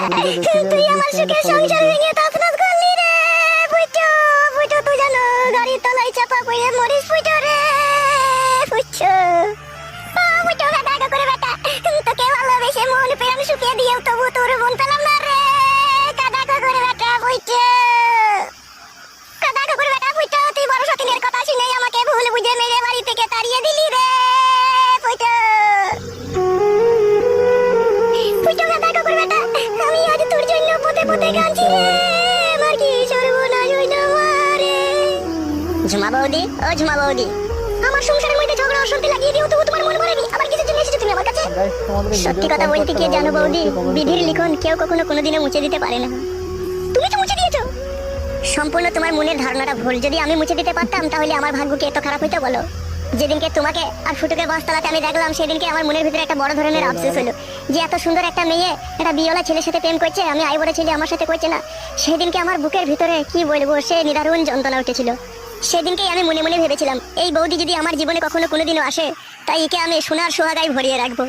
তুই আমার সুখের সংসার ভেঙে তছনছ করলি রে ফুটো। ফুটো তুই জানো গাড়ির তলায় চাপা পড়ে মরিস ফুটো রে ফুটো। ফুটো দেখা করে বেটা তোকে ভালোবেসে মন প্রাণ শুকিয়ে দিয়েও তবু তোর মন পেলাম না রে। কাদা করে বেটা ফুটো, কাদা করে বেটা ফুটো। তুই বড় সতীনের কথা শুনে আমাকে ভুল বুঝে মেরে বাড়ি থেকে তাড়িয়ে দিলি রে ফুটো। ফুটো কাদা করে বেটা আমি আজ তোর জন্য পথে পথে কাঁদছি রে। আমার কি সর্বনাশ হইল মারে। ঝুমা বৌদি, ও ঝুমা বৌদি, আমার সংসারের মধ্যে ঝগড়া অশান্তি লাগিয়ে দিও তবু তোমার মন ভরেনি। আবার কিসের জন্য এসেছো তুমি আমার কাছে? সত্যি কথা বলতে কি জানো বৌদি, বিধির লিখন কেউ কখনো কোনোদিনও মুছে দিতে পারে না। তুমি তো মুছে দিয়েছো। সম্পূর্ণ তোমার মনের ধারণাটা ভুল। যদি আমি মুছে দিতে পারতাম তাহলে আমার ভাগ্য কি এত খারাপ হইতো বলো? যেদিনকে তোমাকে আর ফুটুকে বাসতলাতে আমি দেখলাম সেদিনকে আমার মনের ভিতরে একটা বড় ধরনের আফসোস হলো যে এত সুন্দর একটা মেয়ে একটা বিয়েওয়ালা ছেলের সাথে প্রেম করছে, আমি আই বড় ছেলে আমার সাথে করছে না। সেদিনকে আমার বুকের ভিতরে কি বলবো সে নিদারুণ যন্ত্রণা উঠেছিল। সেদিনকেই আমি মনে মনে ভেবেছিলাম এই বৌদি যদি আমার জীবনে কখনো কোনোদিনও আসে তাই একে আমি সোনার সোহাগায় ভরিয়ে রাখবো।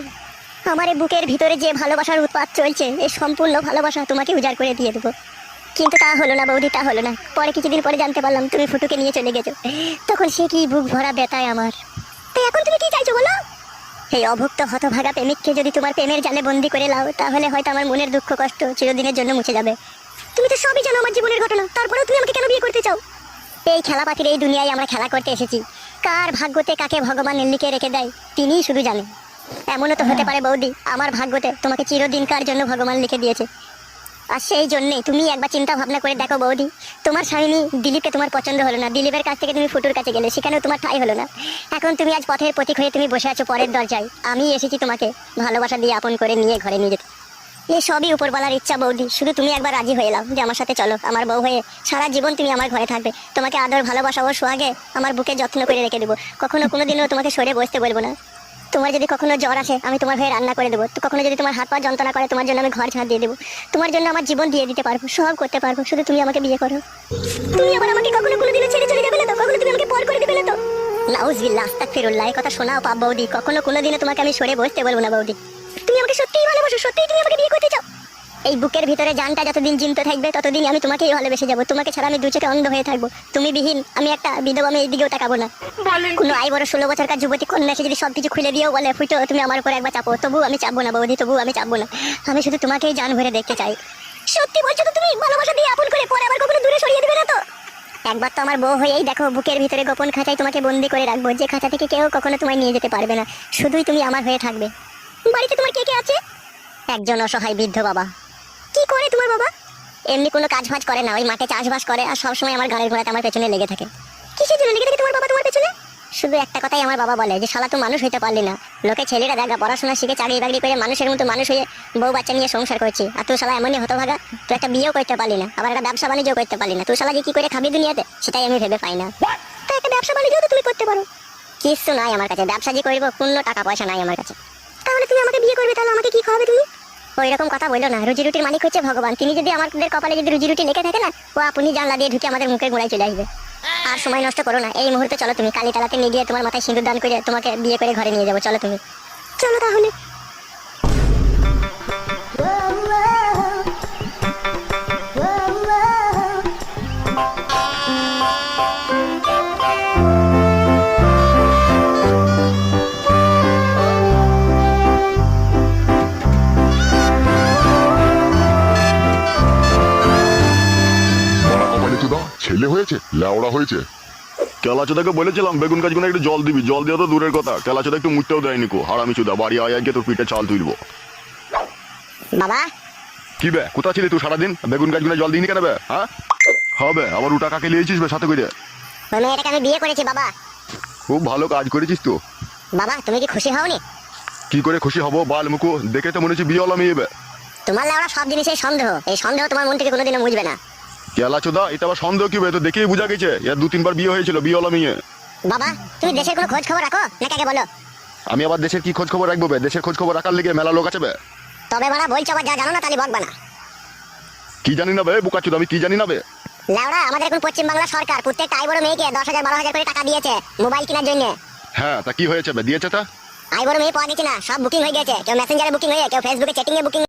আমার এই বুকের ভিতরে যে ভালোবাসার উৎপাত চলছে এই সম্পূর্ণ ভালোবাসা তোমাকে উজাড় করে দিয়ে দেবো। কিন্তু তা হলো না বৌদি, তা হলো না। পরে কিছুদিন পরে জানতে পারলাম তুমি ফুটুকে নিয়ে চলে গেছো। তখন সে কি বুক ভরা ব্যথায় আমার। তাই এখন তুমি কি চাইছো বলো? এই অভুক্ত হতভাগা প্রেমিককে যদি তোমার প্রেমের জালে বন্দি করে লাও তাহলে হয়তো আমার মনের দুঃখ কষ্ট চিরদিনের জন্য মুছে যাবে। তুমি তো সবই জানো আমার জীবনের ঘটনা, তারপরেও তুমি আমাকে কেন বিয়ে করতে চাও? এই খেলাপাতির এই দুনিয়ায় আমরা খেলা করতে এসেছি। কার ভাগ্যতে কাকে ভগবান লিখে রেখে দেয় তিনিই শুধু জানে। এমনও তো হতে পারে বৌদি আমার ভাগ্যতে তোমাকে চিরদিনকার জন্য ভগবান লিখে দিয়েছে। আর সেই জন্যে তুমি একবার চিন্তা ভাবনা করে দেখো বৌদি, তোমার স্বামী দিলীপকে তোমার পছন্দ হলো না, দিলীপের কাছ থেকে তুমি ফুটুর কাছে গেলে সেখানেও তোমার ঠাঁই হলো না। এখন তুমি আজ পথের প্রতীক হয়ে তুমি বসে আছো পরের দরজায়। আমি এসেছি তোমাকে ভালোবাসা দিয়ে আপন করে নিয়ে ঘরে নিয়ে যেতে। এই সবই উপরওয়ালার ইচ্ছা বৌদি, শুধু তুমি একবার রাজি হয়ে নাও যে আমার সাথে চলো, আমার বউ হয়ে সারা জীবন তুমি আমার ঘরে থাকবে। তোমাকে আদর ভালোবাসা ও সোহাগে আমার বুকে যত্ন করে রেখে দেবো। কখনো কোনোদিনও তোমাকে সরে বসতে বলবো না। তোমার যদি কখনো জ্বর আসে আমি তোমার হয়ে রান্না করে দেবো। তো কখনো যদি তোমার হাত পা যন্ত্রণা করে তোমার জন্য আমি ঘর ঝাড় দিয়ে দেবো। তোমার জন্য আমার জীবন দিয়ে দিতে পারবো, সব করতে পারবো, শুধু তুমি আমাকে বিয়ে করো। তুমি আবার আমাকে কখনো কোনোদিনও ছেড়ে চলে যাবে না তো? কখনো তুমি আমাকে পর করে দেবে না তো? নাউজুবিল্লাহ, আস্তাগফিরুল্লাহ, এই কথা শোনাও পাপ বৌদি। কখনো কোনোদিনও তোমাকে আমি সরে বসতে বলবো না বৌদি। তুমি আমাকে সত্যিই ভালোবাসো? সত্যিই তুমি আমাকে বিয়ে করতে চাও? এই বুকের ভিতরে জানটা যতদিন জীবিত থাকবে ততদিন আমি তোমাকেই ভালোবেসে যাবো। তোমাকে ছাড়া আমি দু চোখে অন্ধ হয়ে থাকবো। তুমি বিহীন আমি একটা বিধবা, আমি এইদিকেও তাকাবো না। কোনো আই বড় 16 বছরকার যুবতী কন্যা এসে যদি সবকিছু খুলে দিয়েও বলে ফুটো তুমি আমার উপর একবার চাপো, তবু আমি চাপবো না বৌদি, তবু আমি চাপবো না। আমি শুধু তোমাকেই জান ভরে দেখতে চাই। সত্যি বলছো তো তুমি? ভালোবাসা দিয়ে আপন করে পরে আবার কখনো দূরে সরিয়ে দেবে না তো? একবার তো আমার বউ হয়েই দেখো, বুকের ভিতরে গোপন খাঁচায় তোমাকে বন্দি করে রাখবো, যে খাঁচা থেকে কেউ কখনো তোমায় নিয়ে যেতে পারবে না। শুধুই তুমি আমার হয়ে থাকবে। বাড়িতে তোমার কে কে আছে? একজন অসহায় বৃদ্ধ বাবা। কি করে তোমার বাবা? এমনি কোনো কাজ ফাজ করে না, ওই মাঠে চাষবাস করে আর সবসময় আমার গাড়ির ঘোড়াতে আমার পেছনে লেগে থাকে। কিসের জন্য লেগে থাকে তোমার বাবা তোমার পেছনে? শুধু একটা কথাই আমার বাবা বলে যে শালা তুই মানুষ হইতে পারলি না। লোকে ছেলেরা দেখা পড়াশোনা শিখে চাকরি বাকরি করে মানুষের মতো মানুষ হয়ে বউ বাচ্চা নিয়ে সংসার করছি, আর তুই শালা এমনই হতভাগা, তুই একটা বিয়েও করতে পারলি না, আবার একটা ব্যবসা বাণিজ্য করতে পারলি না। তুই শালা যে কি করে খাবি দুনিয়াতে সেটাই আমি ভেবে পাই না। তাই একটা ব্যবসা বাণিজ্য তো তুমি করতে পারো। কিছু নাই আমার কাছে, ব্যবসা যে করবো কোনো টাকা পয়সা নাই আমার কাছে। তাহলে তুমি আমাকে বিয়ে করবে, তাহলে আমাকে কি খাওয়াবে তুমি? ওই রকম কথা বললো না, রুজি রুটির মালিক হচ্ছে ভগবান। তিনি যদি আমাদের কপালে যদি রুজি রুটি লেখে থাকে না, ও আপনি জানলা দিয়ে ঢুকে আমাদের মুখের গোড়ায় চলে আসবে। আর সময় নষ্ট করো না, এই মুহূর্তে চলো তুমি কালী তালাতে নিয়ে গিয়ে তোমার মাথায় সিঁদুর দান করে তোমাকে বিয়ে করে ঘরে নিয়ে যাবো। চলো তুমি, চলো তাহলে। ছেলে হয়েছে লেওড়া হয়েছে। কেলাচোদাকে বলেছিলাম বেগুন গাছগুলো একটু জল দিবি, জল দেওয়া তো দূরের কথা, কেলাচোদা একটু মুটতেও দেয়নি কো। হারামি চোদা, বাড়ি আয় আগে তোর পিঠে চাল তুলবো। বাবা কি বে, কোথা ছিলি তুই সারাদিন? বেগুন গাছগুলো জল দিইনি কেন বে? হ্যাঁ হবে, আবার ওটা কাকে লিয়েছিস বে সাথে করে? ওই মেয়েটাকে আমি বিয়ে করেছি বাবা। খুব ভালো কাজ করেছিস তো বাবা। তুমি কি খুশি হওনি? কি করে খুশি হবো বাল মুকু, দেখে তো মনে হচ্ছে বিয়ে হলো মেয়ে বে। তোমার লেওড়া সব জিনিসের সন্দেহ, এই সন্দেহ তোমার মন থেকে কোনোদিনও মুছবে না। কেলাচোদা এটা আবার সন্দেহ কি বে? তো দেখেই বোঝা গেছে এর 2-3 বার বিয়ে হয়েছিল, বিয়ে হলো মেয়ে। বাবা তুমি দেশের কোনো খোঁজ খবর রাখো না, কাকে বলো? আমি আবার দেশের কি খোঁজ খবর রাখবো বে? দেশের খোঁজ খবর রাখার লেগে মেলা লোক আছে বে। তবে বাড়া বলছো আবার যা জানো না তাহলে বকবা না। কি জানি না বে বুকাচোদা, আমি কি জানি না বে? লেওড়া আমাদের এখন পশ্চিম বাংলা সরকার প্রত্যেকটা আই বড় মেয়েকে 10,000-12,000 করে টাকা দিয়েছে মোবাইল কেনার জন্য। হ্যাঁ তা কি হয়েছে বে? দিয়েছে তা? আই বড় মেয়ে পাওয়া গেছে না, সব বুকিং হয়ে গেছে। কেউ মেসেঞ্জারে বুকিং হয়ে, কেউ ফেসবুকে চ্যাটিং এ বুকিং।